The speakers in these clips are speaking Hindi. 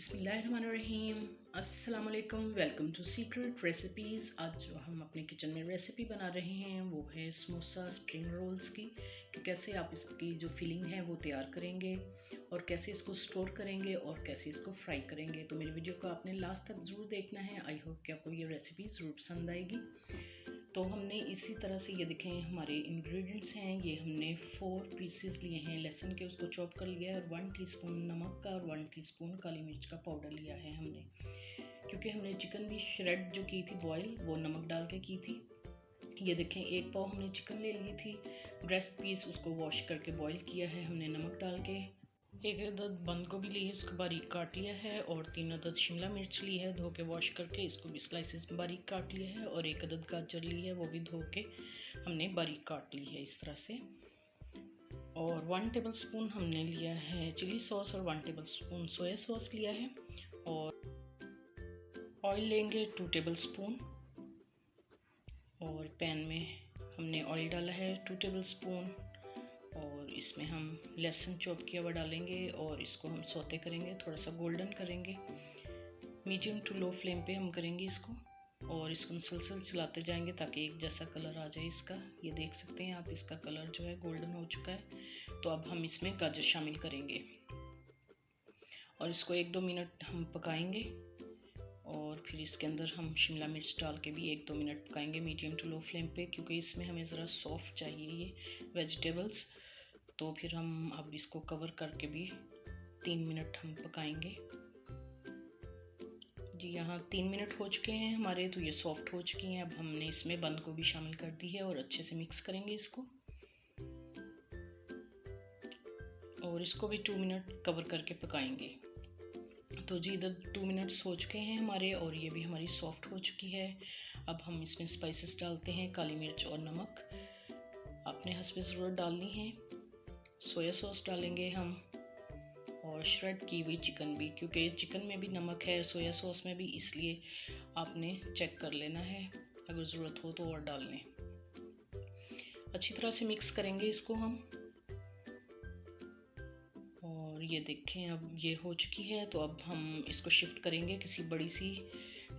बिस्मिल्लाहिर्रहमानिर्रहीम। अस्सलाम वालेकुम। Welcome to secret recipes. आज जो हम अपने किचन में रेसिपी बना रहे हैं वो है समोसा स्प्रिंग रोल्स की, कि कैसे आप इसकी जो फिलिंग है वो तैयार करेंगे और कैसे इसको स्टोर करेंगे और कैसे इसको फ्राई करेंगे। तो मेरी वीडियो को आपने लास्ट तक ज़रूर देखना है। आई होप कि आपको ये रेसिपी ज़रूर पसंद आएगी। तो हमने इसी तरह से ये देखें हमारे इंग्रेडिएंट्स हैं। ये हमने 4 पीसेस लिए हैं लहसुन के, उसको चॉप कर लिया है, और 1 टीस्पून नमक का और 1 टीस्पून काली मिर्च का पाउडर लिया है हमने, क्योंकि हमने चिकन भी श्रेड जो की थी बॉयल, वो नमक डाल के की थी। ये देखें 1 पाव हमने चिकन ले ली थी, ब्रेस्ट पीस, उसको वॉश करके बॉयल किया है हमने नमक डाल के। 1 अदद बंद गोभी ली है, इसको बारीक काट लिया है, और 3 अदद शिमला मिर्च ली है, धो के वॉश करके इसको भी स्लाइसेस में बारीक काट लिया है, और 1 अदद गाजर ली है, वो भी धो के हमने बारीक काट ली है इस तरह से। और 1 टेबलस्पून हमने लिया है चिली सॉस और 1 टेबलस्पून सोया सॉस लिया है। और ऑयल लेंगे 2 टेबलस्पून, और पैन में हमने ऑयल डाला है 2 टेबलस्पून, और इसमें हम लहसुन चॉप किया हुआ डालेंगे और इसको हम सौते करेंगे, थोड़ा सा गोल्डन करेंगे। मीडियम टू लो फ्लेम पे हम करेंगे इसको, और इसको मुसलसल चलाते जाएंगे ताकि एक जैसा कलर आ जाए इसका। ये देख सकते हैं आप, इसका कलर जो है गोल्डन हो चुका है। तो अब हम इसमें गाजर शामिल करेंगे और इसको 1-2 मिनट हम पकाएंगे, और फिर इसके अंदर हम शिमला मिर्च डाल के भी 1-2 मिनट पकाएंगे मीडियम टू लो फ्लेम पे, क्योंकि इसमें हमें ज़रा सॉफ्ट चाहिए ये वेजिटेबल्स। तो फिर हम अब इसको कवर करके भी 3 मिनट हम पकाएंगे। जी यहाँ 3 मिनट हो चुके हैं हमारे, तो ये सॉफ्ट हो चुकी हैं। अब हमने इसमें बंद गोभी शामिल कर दी है और अच्छे से मिक्स करेंगे इसको, और इसको भी 2 मिनट कवर करके पकाएंगे। तो जी इधर 2 मिनट्स हो चुके हैं हमारे, और ये भी हमारी सॉफ्ट हो चुकी है। अब हम इसमें स्पाइसेस डालते हैं, काली मिर्च और नमक अपने हस्बे ज़रूरत डालनी है। सोया सॉस डालेंगे हम, और श्रेड की हुई चिकन भी, क्योंकि चिकन में भी नमक है, सोया सॉस में भी, इसलिए आपने चेक कर लेना है, अगर ज़रूरत हो तो और डाल लें। अच्छी तरह से मिक्स करेंगे इसको हम, और ये देखें अब ये हो चुकी है। तो अब हम इसको शिफ्ट करेंगे किसी बड़ी सी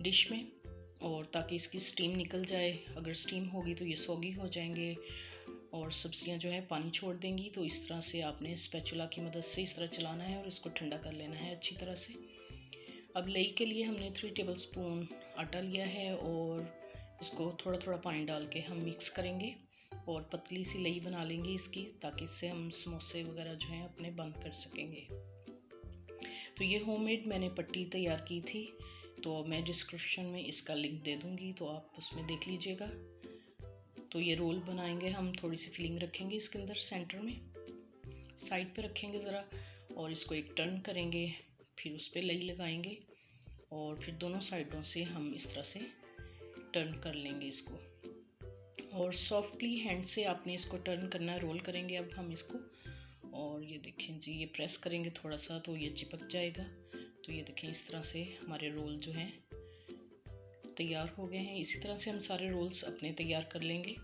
डिश में, और ताकि इसकी स्टीम निकल जाए। अगर स्टीम होगी तो ये सॉगी हो जाएंगे और सब्जियां जो है पानी छोड़ देंगी। तो इस तरह से आपने स्पैचुला की मदद से इस तरह चलाना है और इसको ठंडा कर लेना है अच्छी तरह से। अब लई के लिए हमने 3 टेबलस्पून आटा लिया है, और इसको थोड़ा थोड़ा पानी डाल के हम मिक्स करेंगे और पतली सी लई बना लेंगे इसकी, ताकि इससे हम समोसे वगैरह जो हैं अपने बंद कर सकेंगे। तो ये होममेड मैंने पट्टी तैयार की थी, तो मैं डिस्क्रिप्शन में इसका लिंक दे दूँगी, तो आप उसमें देख लीजिएगा। तो ये रोल बनाएंगे हम, थोड़ी सी फिलिंग रखेंगे इसके अंदर सेंटर में, साइड पे रखेंगे ज़रा, और इसको एक टर्न करेंगे, फिर उस पर लई लगाएंगे, और फिर दोनों साइडों से हम इस तरह से टर्न कर लेंगे इसको, और सॉफ्टली हैंड से आपने इसको टर्न करना है, रोल करेंगे अब हम इसको। और ये देखें जी, ये प्रेस करेंगे थोड़ा सा तो ये चिपक जाएगा। तो ये देखें इस तरह से हमारे रोल जो हैं तैयार हो गए हैं। इसी तरह से हम सारे रोल्स अपने तैयार कर लेंगे।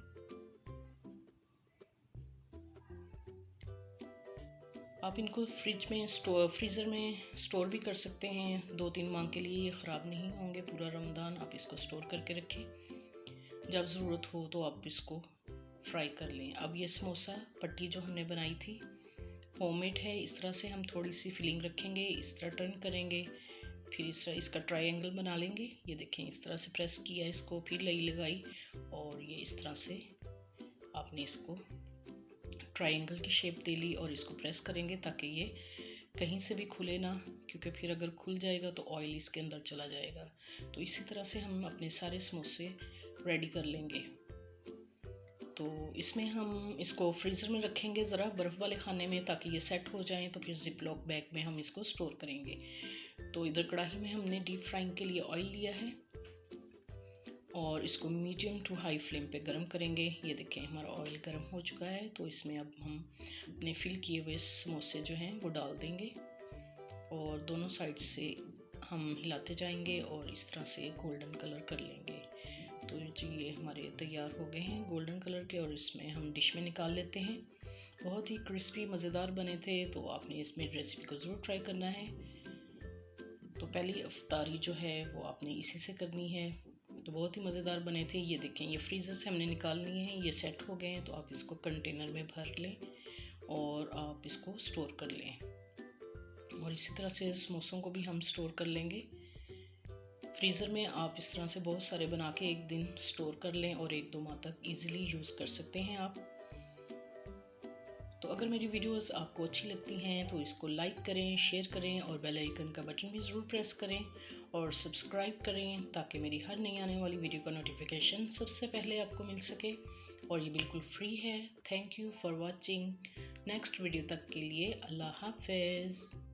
आप इनको फ्रीज़र में स्टोर भी कर सकते हैं 2-3 माह के लिए, ये ख़राब नहीं होंगे। पूरा रमज़ान आप इसको स्टोर करके रखें, जब ज़रूरत हो तो आप इसको फ्राई कर लें। अब ये समोसा पट्टी जो हमने बनाई थी होममेड है। इस तरह से हम थोड़ी सी फिलिंग रखेंगे, इस तरह टर्न करेंगे, फिर इस तरह इसका ट्रायंगल बना लेंगे। ये देखें इस तरह से प्रेस किया इसको, फिर लई लगाई, और ये इस तरह से आपने इसको ट्रायंगल की शेप दे ली, और इसको प्रेस करेंगे ताकि ये कहीं से भी खुले ना, क्योंकि फिर अगर खुल जाएगा तो ऑयल इसके अंदर चला जाएगा। तो इसी तरह से हम अपने सारे समोसे रेडी कर लेंगे। तो इसमें हम इसको फ्रीज़र में रखेंगे ज़रा बर्फ़ वाले खाने में, ताकि ये सेट हो जाएं, तो फिर जिप लॉक बैग में हम इसको स्टोर करेंगे। तो इधर कढ़ाई में हमने डीप फ्राइंग के लिए ऑयल लिया है, और इसको मीडियम टू हाई फ्लेम पे गरम करेंगे। ये देखें हमारा ऑयल गरम हो चुका है। तो इसमें अब हम अपने फिल किए हुए समोसे जो हैं वो डाल देंगे, और दोनों साइड से हम हिलाते जाएंगे और इस तरह से गोल्डन कलर कर लेंगे। तो जी ये हमारे तैयार हो गए हैं गोल्डन कलर के, और इसमें हम डिश में निकाल लेते हैं। बहुत ही क्रिस्पी मज़ेदार बने थे, तो आपने इसमें रेसिपी को ज़रूर ट्राई करना है। तो पहली अफ्तारी जो है वो आपने इसी से करनी है। तो बहुत ही मज़ेदार बने थे। ये देखें, ये फ्रीज़र से हमने निकाल लिए हैं, ये सेट हो गए हैं। तो आप इसको कंटेनर में भर लें और आप इसको स्टोर कर लें। और इसी तरह से समोसों को भी हम स्टोर कर लेंगे। फ्रीज़र में आप इस तरह से बहुत सारे बना के एक दिन स्टोर कर लें और 1-2 माह तक इजीली यूज़ कर सकते हैं आप। तो अगर मेरी वीडियोस आपको अच्छी लगती हैं तो इसको लाइक करें, शेयर करें और बेल आइकन का बटन भी ज़रूर प्रेस करें और सब्सक्राइब करें ताकि मेरी हर नई आने वाली वीडियो का नोटिफिकेशन सबसे पहले आपको मिल सके। और ये बिल्कुल फ्री है। Thank you for watching. Next video तक के लिए अल्लाह हाफ़िज़।